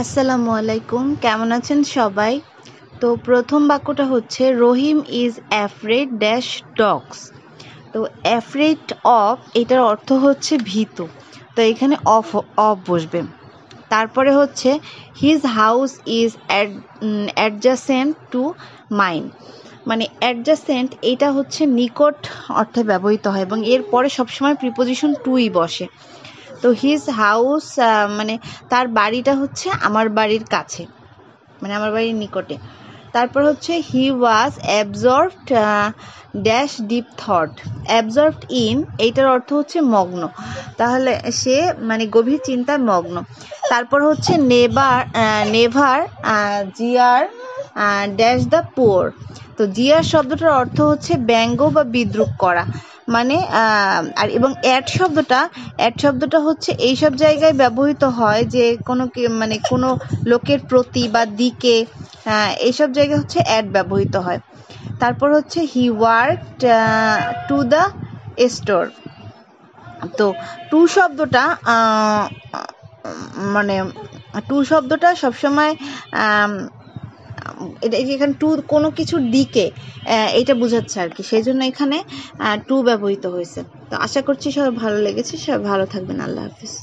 আসসালামু আলাইকুম, কেমন আছেন সবাই? তো প্রথম বাক্যটা হচ্ছে রহিম ইজ অ্যাফ্রেড ড্যাশ ডগস। তো অ্যাফ্রেড অফ এটার অর্থ হচ্ছে ভীতু, তো এখানে অফ বসবে। তারপরে হচ্ছে his house is adjacent to mine, মানে অ্যাডজাসেন্ট এটা হচ্ছে নিকট অর্থে ব্যবহৃত হয় এবং এরপরে সবসময় প্রিপোজিশন টুই বসে। তো হিজ হাউস মানে তার বাড়িটা হচ্ছে আমার বাড়ির কাছে, মানে আমার বাড়ির নিকটে। তারপর হচ্ছে he was absorbed dash deep thought. Absorbed in এইটার অর্থ হচ্ছে মগ্ন, তাহলে সে মানে গভীর চিন্তায় মগ্ন। তারপর হচ্ছে নেভার জিয়ার ড্যাশ দ্য পোর। তো জিয়ার শব্দটার অর্থ হচ্ছে ব্যঙ্গ বা বিদ্রূপ করা, মানে আর এবং অ্যাড শব্দটা হচ্ছে এইসব জায়গায় ব্যবহৃত হয় যে মানে কোনো লোকের প্রতি বা দিকে, এইসব জায়গায় হচ্ছে অ্যাড ব্যবহৃত হয়। তারপর হচ্ছে হি ওয়ার্কড টু দ্য স্টোর। তো টু শব্দটা মানে টু শব্দটা সবসময় এটা এখানে টু কোনো কিছুর দিকে এটা বোঝাচ্ছে আর কি, সেই জন্য এখানে টু ব্যবহৃত হয়েছে। তো আশা করছি সবাই ভালো লেগেছে, সবাই ভালো থাকবেন। আল্লাহ হাফিজ।